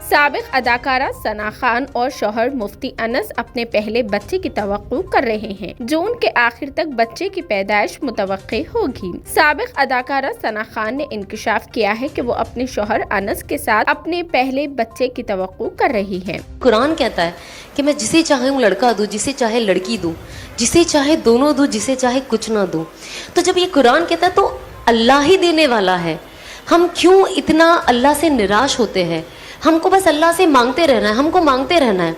سابق اداکارہ ثنا خان اور شوہر مفتی انس اپنے پہلے بچے کی توقع کر رہے ہیں۔ جون کے آخر تک بچے کی پیدائش متوقع ہوگی۔ سابق اداکارہ ثنا خان نے انکشاف کیا ہے کہ وہ اپنے شوہر انس کے ساتھ اپنے پہلے بچے کی توقع کر رہی ہیں۔ قرآن کہتا ہے کہ میں جسے چاہوں لڑکا دوں، جسے چاہے لڑکی دوں، جسے چاہے دونوں دوں، جسے چاہے کچھ نہ دوں۔ تو جب یہ قرآن کہتا ہے تو اللہ ہی دینے والا ہے، ہم کیوں اتنا اللہ سے نراش ہوتے ہیں؟ ہم کو بس اللہ سے مانگتے رہنا ہے، ہم کو مانگتے رہنا ہے،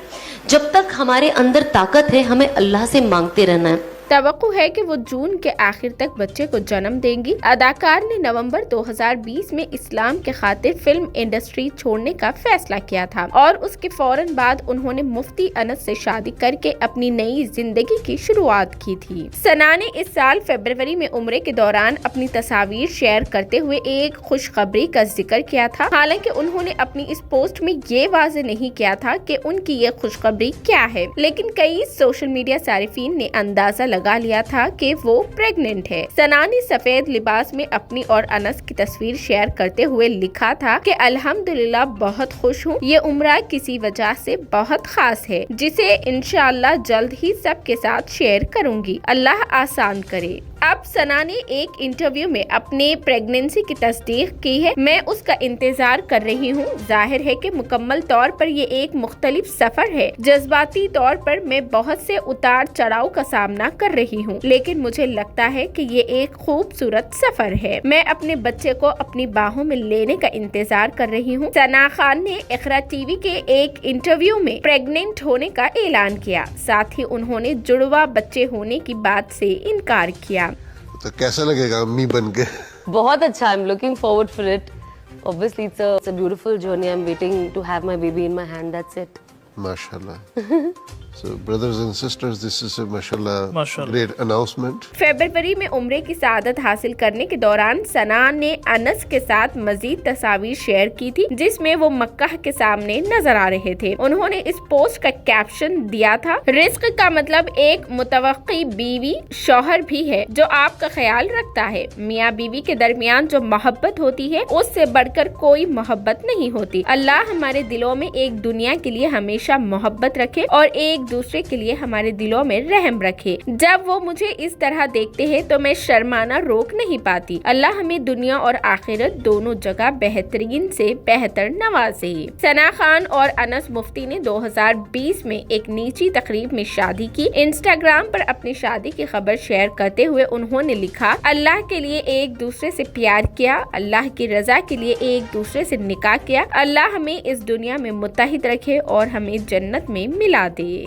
جب تک ہمارے اندر طاقت ہے ہمیں اللہ سے مانگتے رہنا ہے۔ توقع ہے کہ وہ جون کے آخر تک بچے کو جنم دیں گی۔ اداکار نے نومبر 2020 میں اسلام کے خاطر فلم انڈسٹری چھوڑنے کا فیصلہ کیا تھا اور اس کے فوراً بعد انہوں نے مفتی انس سے شادی کر کے اپنی نئی زندگی کی شروعات کی تھی۔ ثنا نے اس سال فروری میں عمرے کے دوران اپنی تصاویر شیئر کرتے ہوئے ایک خوشخبری کا ذکر کیا تھا، حالانکہ انہوں نے اپنی اس پوسٹ میں یہ واضح نہیں کیا تھا کہ ان کی یہ خوشخبری کیا ہے، لیکن کئی سوشل میڈیا صارفین نے اندازہ لگا لیا تھا کہ وہ پریگننٹ ہے۔ ثنا نے سفید لباس میں اپنی اور انس کی تصویر شیئر کرتے ہوئے لکھا تھا کہ الحمدللہ بہت خوش ہوں، یہ عمرہ کسی وجہ سے بہت خاص ہے جسے انشاءاللہ جلد ہی سب کے ساتھ شیئر کروں گی، اللہ آسان کرے۔ اب ثنا نے ایک انٹرویو میں اپنے پریگننسی کی تصدیق کی ہے۔ میں اس کا انتظار کر رہی ہوں۔ ظاہر ہے کہ مکمل طور پر یہ ایک مختلف سفر ہے۔ جذباتی طور پر میں بہت سے اتار چڑھاؤ کا سامنا کر رہی ہوں، لیکن مجھے لگتا ہے کہ یہ ایک خوبصورت سفر ہے۔ میں اپنے بچے کو اپنی باہوں میں لینے کا انتظار کر رہی ہوں۔ ثنا خان نے اقرا ٹی وی کے ایک انٹرویو میں پریگننٹ ہونے کا اعلان کیا، ساتھ ہی انہوں نے جڑواں بچے ہونے کی بات سے انکار کیا۔ تو کیسا لگے گا امی بن کے؟ بہت اچھا، I'm looking forward for it. Obviously it's a beautiful journey. I'm waiting to have my baby in my hand. That's it. MashaAllah. So brothers and sisters, this is a mashallah great announcement. فروری میں عمرے کی سعادت حاصل کرنے کے دوران ثنا نے انس کے ساتھ مزید تصاویر شیئر کی تھی جس میں وہ مکہ کے سامنے نظر آ رہے تھے۔ انہوں نے اس پوسٹ کا کیپشن دیا تھا، رزق کا مطلب ایک متوقع بیوی شوہر بھی ہے جو آپ کا خیال رکھتا ہے۔ میاں بیوی کے درمیان جو محبت ہوتی ہے اس سے بڑھ کر کوئی محبت نہیں ہوتی۔ اللہ ہمارے دلوں میں ایک دنیا کے لیے ہمیشہ محبت رکھے اور ایک دوسرے کے لیے ہمارے دلوں میں رحم رکھے۔ جب وہ مجھے اس طرح دیکھتے ہیں تو میں شرمانا روک نہیں پاتی۔ اللہ ہمیں دنیا اور آخرت دونوں جگہ بہترین سے بہتر نوازے۔ ثنا خان اور انس مفتی نے 2020 میں ایک نیچی تقریب میں شادی کی۔ انسٹاگرام پر اپنی شادی کی خبر شیئر کرتے ہوئے انہوں نے لکھا، اللہ کے لیے ایک دوسرے سے پیار کیا، اللہ کی رضا کے لیے ایک دوسرے سے نکاح کیا، اللہ ہمیں اس دنیا میں متحد رکھے اور ہمیں جنت میں ملا دے۔